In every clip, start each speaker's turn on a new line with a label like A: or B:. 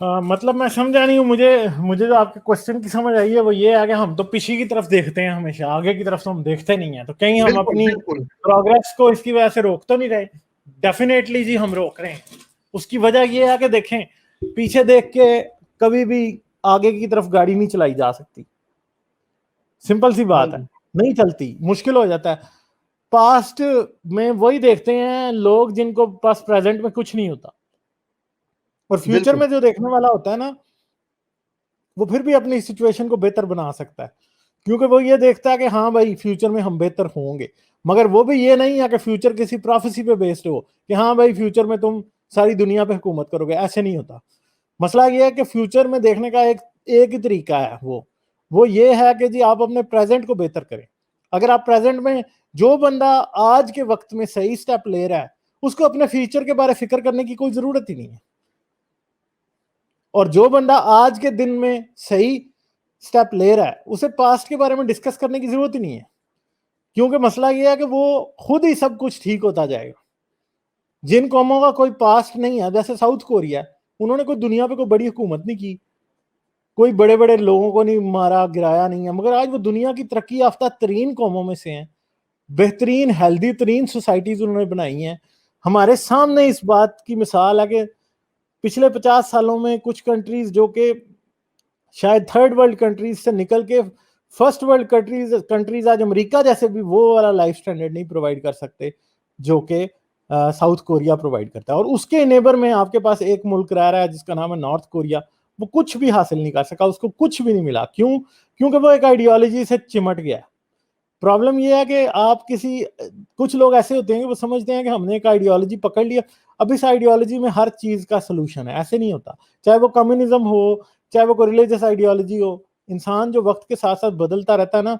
A: مطلب میں سمجھا نہیں ہوں. مجھے جو آپ کے کوشچن کی سمجھ آئی ہے وہ یہ ہے کہ ہم تو پیچھے کی طرف دیکھتے ہیں ہمیشہ, آگے کی طرف تو ہم دیکھتے نہیں ہیں, تو کہیں ہم
B: بالکل
A: اپنی
B: بالکل
A: پروگرس کو اس کی وجہ سے روک تو نہیں رہے؟ ڈیفینیٹلی جی ہم روک رہے ہیں. اس کی وجہ یہ ہے کہ دیکھیں, پیچھے دیکھ کے کبھی بھی آگے کی طرف گاڑی نہیں چلائی جا سکتی. سمپل سی بات ہے, نہیں چلتی, مشکل ہو جاتا ہے. پاسٹ میں وہی دیکھتے ہیں لوگ جن کو پاس پریزنٹ میں کچھ نہیں ہوتا, اور فیوچر
B: بالکل
A: میں جو دیکھنے والا ہوتا ہے نا, وہ پھر بھی اپنی سچویشن کو بہتر بنا سکتا ہے, کیونکہ وہ یہ دیکھتا ہے کہ ہاں بھائی فیوچر میں ہم بہتر ہوں گے. مگر وہ بھی یہ نہیں ہے کہ فیوچر کسی پروفیسی پہ بیسڈ ہو کہ ہاں بھائی فیوچر میں تم ساری دنیا پہ حکومت کرو گے, ایسے نہیں ہوتا. مسئلہ یہ ہے کہ فیوچر میں دیکھنے کا ایک ہی طریقہ ہے, وہ یہ ہے کہ جی آپ اپنے پریزنٹ کو بہتر کریں. اگر آپ پریزنٹ میں, جو بندہ آج کے وقت میں صحیح سٹیپ لے رہا ہے اس کو اپنے فیوچر کے بارے فکر کرنے کی کوئی ضرورت ہی نہیں ہے. اور جو بندہ آج کے دن میں صحیح سٹیپ لے رہا ہے اسے پاسٹ کے بارے میں ڈسکس کرنے کی ضرورت ہی نہیں ہے, کیونکہ مسئلہ یہ ہے کہ وہ خود ہی سب کچھ ٹھیک ہوتا جائے گا. جن قوموں کا کوئی پاسٹ نہیں ہے, جیسے ساؤتھ کوریا, انہوں نے کوئی دنیا پہ کوئی بڑی حکومت نہیں کی, کوئی بڑے بڑے لوگوں کو نہیں مارا گرایا نہیں ہے, مگر آج وہ دنیا کی ترقی یافتہ ترین قوموں میں سے ہیں. بہترین ہیلدی ترین سوسائٹیز انہوں نے بنائی ہیں. ہمارے سامنے اس بات کی مثال ہے کہ پچھلے 50 سالوں میں کچھ کنٹریز جو کہ شاید تھرڈ ورلڈ کنٹریز سے نکل کے فرسٹ ورلڈ کنٹریز آج امریکہ جیسے بھی وہ والا لائف سٹینڈرڈ نہیں پرووائڈ کر سکتے جو کہ ساؤتھ کوریا پرووائڈ کرتا ہے. اور اس کے نیبر میں آپ کے پاس ایک ملک رہ رہا ہے جس کا نام ہے نارتھ کوریا. وہ کچھ بھی حاصل نہیں کر سکا, اس کو کچھ بھی نہیں ملا. کیوں؟ کیونکہ وہ ایک آئیڈیالوجی سے چمٹ گیا. پرابلم یہ ہے کہ آپ کچھ لوگ ایسے ہوتے ہیں کہ وہ سمجھتے ہیں کہ ہم نے ایک آئیڈیالوجی پکڑ لیا, اب اس آئیڈیالوجی میں ہر چیز کا سلوشن ہے. ایسے نہیں ہوتا. چاہے وہ کمیونزم ہو, چاہے وہ کوئی ریلیجس آئیڈیالوجی ہو, انسان جو وقت کے ساتھ ساتھ بدلتا رہتا ہے نا,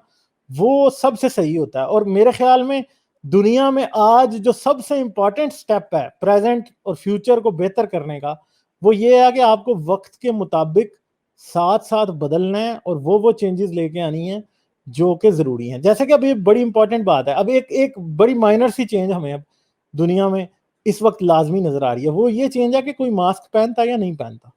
A: وہ سب سے صحیح ہوتا ہے. اور میرے خیال میں دنیا میں آج جو سب سے امپورٹنٹ سٹیپ ہے پریزنٹ اور فیوچر کو بہتر کرنے کا, وہ یہ ہے کہ آپ کو وقت کے مطابق ساتھ ساتھ بدلنا ہے اور وہ چینجز لے کے آنی ہیں جو کہ ضروری ہیں. جیسے کہ اب یہ بڑی امپورٹنٹ بات ہے, اب ایک بڑی مائنر سی چینج ہمیں اب دنیا میں اس وقت لازمی نظر آ رہی ہے. وہ یہ چینج ہے کہ کوئی ماسک پہنتا یا نہیں پہنتا.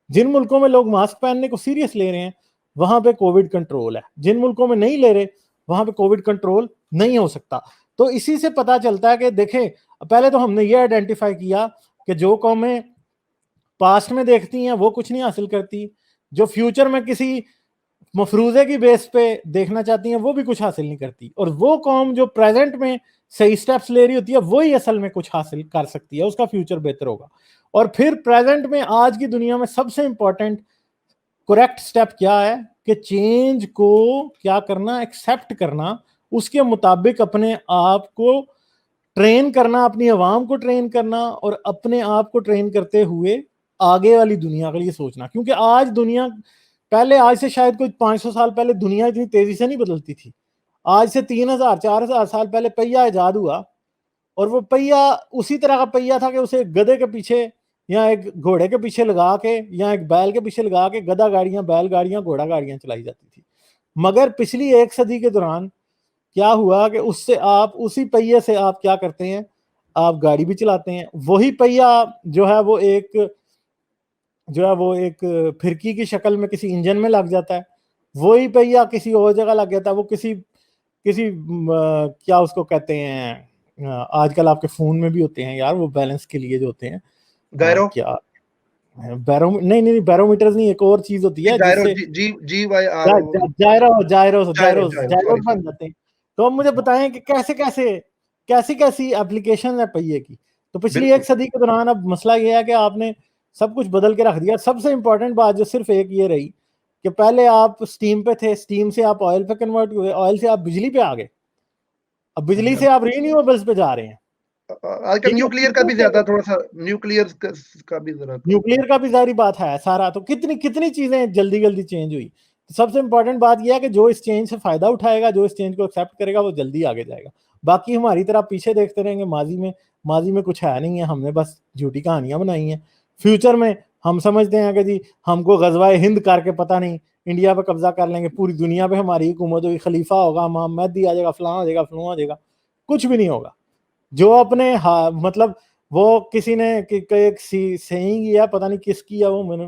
A: جن ملکوں میں لوگ ماسک پہننے کو سیریس لے رہے ہیں وہاں پہ کووڈ کنٹرول ہے, جن ملکوں میں نہیں لے رہے وہاں پہ کووڈ کنٹرول نہیں ہو سکتا. تو اسی سے پتا چلتا ہے کہ دیکھیں, پہلے تو ہم نے یہ آئیڈینٹیفائی کیا کہ جو قومیں پاسٹ میں دیکھتی ہیں وہ کچھ نہیں حاصل کرتی, جو فیوچر میں کسی مفروضے کی بیس پہ دیکھنا چاہتی ہیں وہ بھی کچھ حاصل نہیں کرتی, اور وہ قوم جو پریزنٹ میں صحیح سٹیپس لے رہی ہوتی ہے وہی اصل میں کچھ حاصل کر سکتی ہے, اس کا فیوچر بہتر ہوگا. اور پھر پریزنٹ میں آج کی دنیا میں سب سے امپورٹنٹ کریکٹ سٹیپ کیا ہے کہ چینج کو کیا کرنا, ایکسیپٹ کرنا, اس کے مطابق اپنے آپ کو ٹرین کرنا, اپنی عوام کو ٹرین کرنا, اور اپنے آپ کو ٹرین کرتے ہوئے آگے والی دنیا کے لیے سوچنا. کیونکہ آج دنیا آج سے شاید کوئی 500 سال پہلے دنیا اتنی تیزی سے نہیں بدلتی تھی. آج سے 3000-4000 سال پہلے پہیا ایجاد ہوا, اور وہ پہیا اسی طرح کا پہیا تھا کہ اسے گدھے کے پیچھے یا ایک گھوڑے کے پیچھے لگا کے یا ایک بیل کے پیچھے لگا کے گدھا گاڑیاں, بیل گاڑیاں, گھوڑا گاڑیاں چلائی جاتی تھی. مگر پچھلی 1 صدی کے دوران کیا ہوا کہ اس سے آپ اسی پہیے سے آپ کیا کرتے ہیں, آپ گاڑی بھی چلاتے ہیں. وہی پہیا جو ہے وہ ایک پھرکی کی شکل میں کسی انجن میں لگ جاتا ہے, وہی پہیا کسی اور جگہ لگ جاتا ہے, وہ کسی کیا اس کو کہتے ہیں, آج کل آپ کے فون میں بھی ہوتے ہیں یار وہ بیلنس کے لیے جو ہوتے ہیں,
B: گائرو
A: کیا نہیں بیرو میٹرز نہیں, ایک اور چیز ہوتی ہے جس
B: گائرو
A: سے
B: جی وائی آر
A: جائرو بن جاتے ہیں. تو اب مجھے بتائیں کہ کیسی اپلیکیشن ہے پہیے کی. تو پچھلی 1 صدی کے دوران اب مسئلہ یہ ہے کہ آپ نے سب کچھ بدل کے رکھ دیا. سب سے امپورٹنٹ بات جو صرف ایک یہ رہی کہ پہلے آپ سٹیم پہ تھے, سٹیم سے آپ آئل پہ کنورٹ ہوئے, آئل سے آپ بجلی پہ آ گئے, اب بجلی سے آپ رینیویبلز پہ جا رہے ہیں.
B: آج کل نیوکلیئر کا بھی زیادہ تھوڑا سا
A: نیوکلیئر کا بھی ظاہری بات ہے سارا. تو کتنی چیزیں جلدی چینج ہوئی. سب سے امپورٹنٹ بات یہ ہے کہ جو اس چینج سے فائدہ اٹھائے گا, جو اس چینج کو ایکسیپٹ کرے گا, وہ جلدی آگے جائے گا. باقی ہماری طرح پیچھے دیکھتے رہیں گے, ماضی میں کچھ ہے نہیں ہے, ہم نے بس جھوٹی کہانیاں بنائی ہیں. فیوچر میں ہم سمجھتے ہیں کہ جی ہم کو غزوہ ہند کر کے پتہ نہیں انڈیا پہ قبضہ کر لیں گے, پوری دنیا پہ ہماری حکومت ہوگی, خلیفہ ہوگا, امام مہدی آ جائے گا, فلاں ہو جائے گا, فلاں ہو جائے گا. کچھ بھی نہیں ہوگا. جو اپنے مطلب وہ کسی نے ایک سینگ یا پتہ نہیں کس کی ہے, وہ میں نے